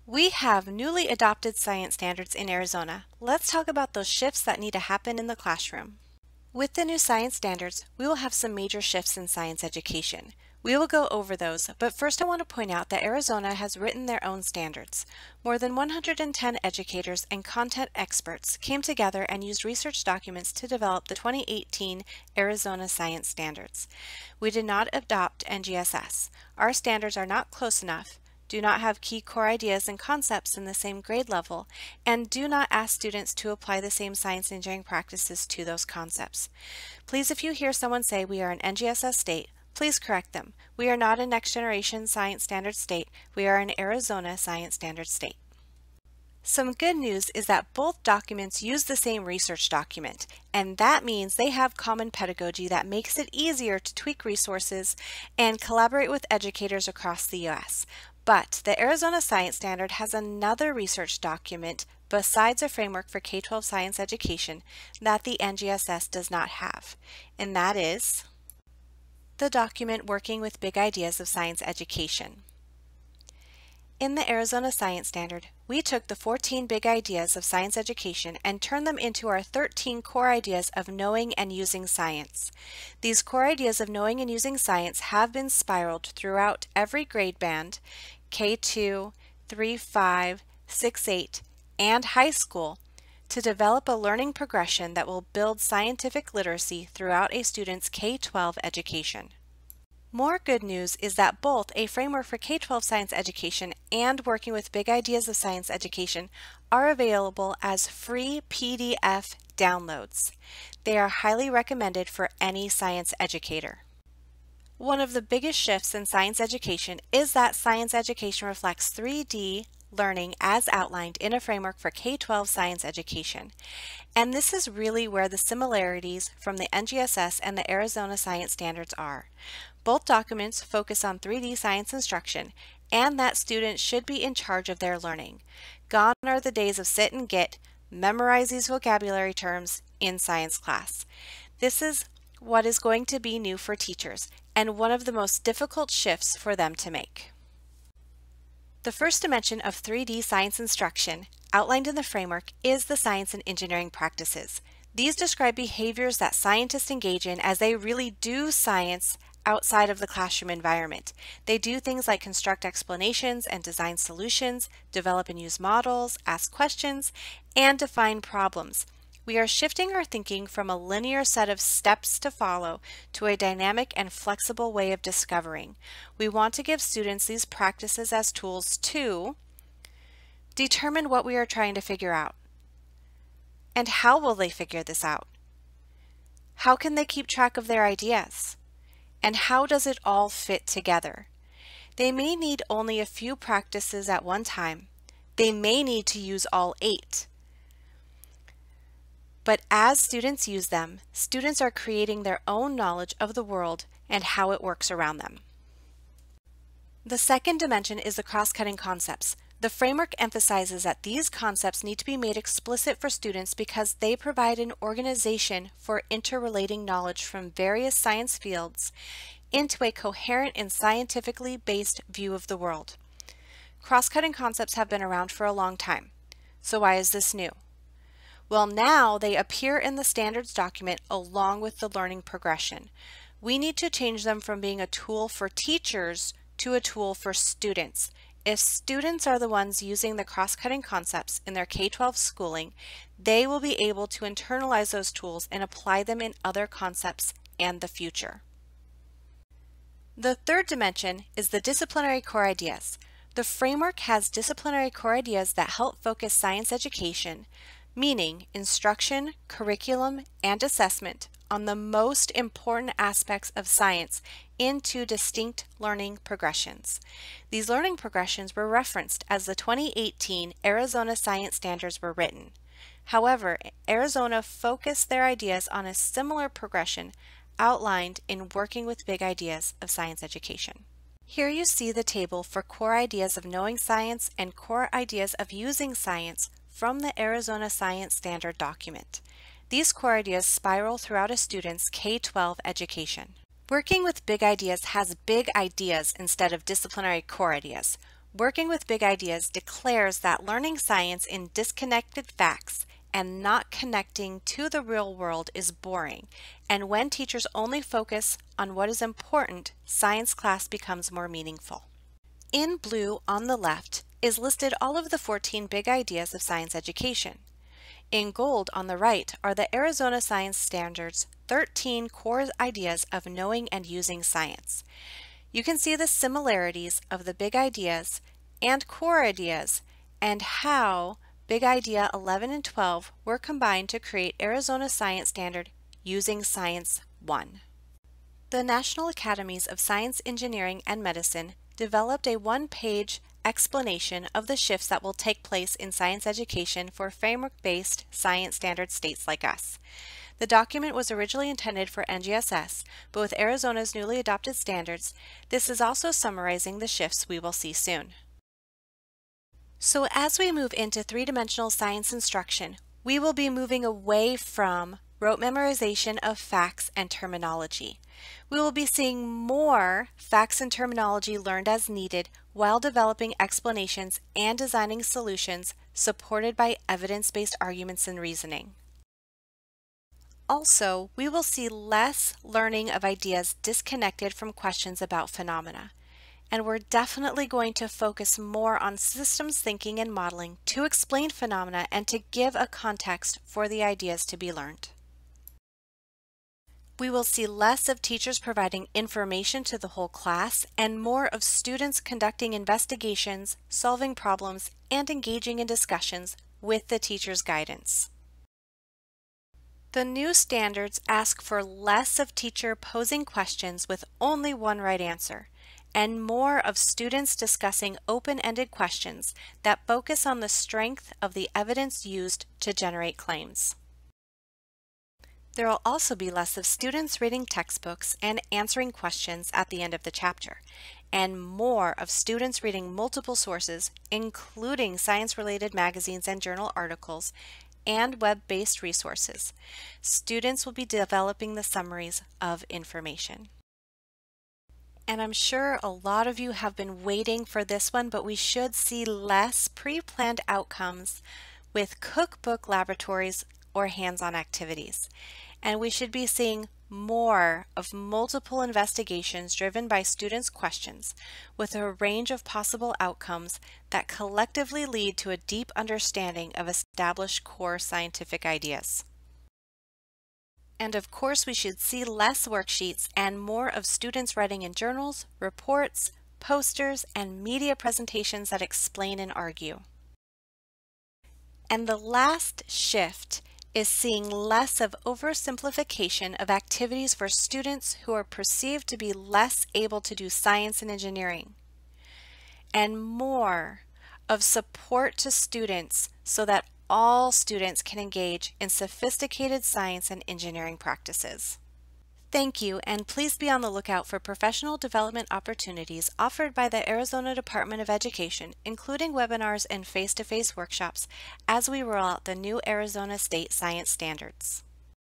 We have newly adopted science standards in Arizona. Let's talk about those shifts that need to happen in the classroom. With the new science standards, we will have some major shifts in science education. We will go over those, but first I want to point out that Arizona has written their own standards. More than 110 educators and content experts came together and used research documents to develop the 2018 Arizona Science Standards. We did not adopt NGSS. Our standards are not close enough, do not have key core ideas and concepts in the same grade level, and do not ask students to apply the same science and engineering practices to those concepts. Please, if you hear someone say we are an NGSS state, please correct them. We are not a next generation science standard state. We are an Arizona science standard state. Some good news is that both documents use the same research document, and that means they have common pedagogy that makes it easier to tweak resources and collaborate with educators across the U.S. But the Arizona Science Standard has another research document besides a framework for K-12 science education that the NGSS does not have, and that is the document Working with Big Ideas of Science Education. In the Arizona Science Standard, we took the 14 big ideas of science education and turned them into our 13 core ideas of knowing and using science. These core ideas of knowing and using science have been spiraled throughout every grade band, K2, 3-5, 6-8, and high school, to develop a learning progression that will build scientific literacy throughout a student's K-12 education. More good news is that both a framework for K-12 science education and Working with Big Ideas of Science Education are available as free PDF downloads. They are highly recommended for any science educator. One of the biggest shifts in science education is that science education reflects 3D learning as outlined in a framework for K-12 science education. And this is really where the similarities from the NGSS and the Arizona Science Standards are. Both documents focus on 3D science instruction and that students should be in charge of their learning. Gone are the days of sit and get, memorize these vocabulary terms in science class. This is what is going to be new for teachers and one of the most difficult shifts for them to make. The first dimension of 3D science instruction, outlined in the framework, is the science and engineering practices. These describe behaviors that scientists engage in as they really do science outside of the classroom environment. They do things like construct explanations and design solutions, develop and use models, ask questions, and define problems. We are shifting our thinking from a linear set of steps to follow to a dynamic and flexible way of discovering. We want to give students these practices as tools to determine what we are trying to figure out. And how will they figure this out? How can they keep track of their ideas? And how does it all fit together? They may need only a few practices at one time. They may need to use all 8. But as students use them, students are creating their own knowledge of the world and how it works around them. The second dimension is the cross-cutting concepts. The framework emphasizes that these concepts need to be made explicit for students because they provide an organization for interrelating knowledge from various science fields into a coherent and scientifically based view of the world. Cross-cutting concepts have been around for a long time. So why is this new? Well, now they appear in the standards document along with the learning progression. We need to change them from being a tool for teachers to a tool for students. If students are the ones using the cross-cutting concepts in their K-12 schooling, they will be able to internalize those tools and apply them in other concepts and the future. The third dimension is the disciplinary core ideas. The framework has disciplinary core ideas that help focus science education, meaning instruction, curriculum, and assessment on the most important aspects of science into distinct learning progressions. These learning progressions were referenced as the 2018 Arizona Science Standards were written. However, Arizona focused their ideas on a similar progression outlined in Working with Big Ideas of Science Education. Here you see the table for core ideas of knowing science and core ideas of using science from the Arizona Science Standard document. These core ideas spiral throughout a student's K-12 education. Working with Big Ideas has big ideas instead of disciplinary core ideas. Working with Big Ideas declares that learning science in disconnected facts and not connecting to the real world is boring, and when teachers only focus on what is important, science class becomes more meaningful. In blue on the left is listed all of the 14 big ideas of science education. In gold on the right are the Arizona Science Standards 13 core ideas of knowing and using science. You can see the similarities of the big ideas and core ideas and how Big Idea 11 and 12 were combined to create Arizona Science Standard Using Science 1. The National Academies of Science, Engineering, and Medicine developed a one-page explanation of the shifts that will take place in science education for framework-based science standard states like us. The document was originally intended for NGSS, but with Arizona's newly adopted standards, this is also summarizing the shifts we will see soon. So as we move into three-dimensional science instruction, we will be moving away from rote memorization of facts and terminology. We will be seeing more facts and terminology learned as needed while developing explanations and designing solutions supported by evidence-based arguments and reasoning. Also, we will see less learning of ideas disconnected from questions about phenomena. And we're definitely going to focus more on systems thinking and modeling to explain phenomena and to give a context for the ideas to be learned. We will see less of teachers providing information to the whole class and more of students conducting investigations, solving problems, and engaging in discussions with the teacher's guidance. The new standards ask for less of teacher posing questions with only one right answer, and more of students discussing open-ended questions that focus on the strength of the evidence used to generate claims. There will also be less of students reading textbooks and answering questions at the end of the chapter, and more of students reading multiple sources, including science-related magazines and journal articles, and web-based resources. Students will be developing the summaries of information. And I'm sure a lot of you have been waiting for this one, but we should see less pre-planned outcomes with cookbook laboratories or hands-on activities. And we should be seeing more of multiple investigations driven by students' questions with a range of possible outcomes that collectively lead to a deep understanding of established core scientific ideas. And of course, we should see less worksheets and more of students writing in journals, reports, posters, and media presentations that explain and argue. And the last shift is seeing less of oversimplification of activities for students who are perceived to be less able to do science and engineering, and more of support to students so that all students can engage in sophisticated science and engineering practices. Thank you, and please be on the lookout for professional development opportunities offered by the Arizona Department of Education, including webinars and face-to-face workshops as we roll out the new Arizona State Science Standards.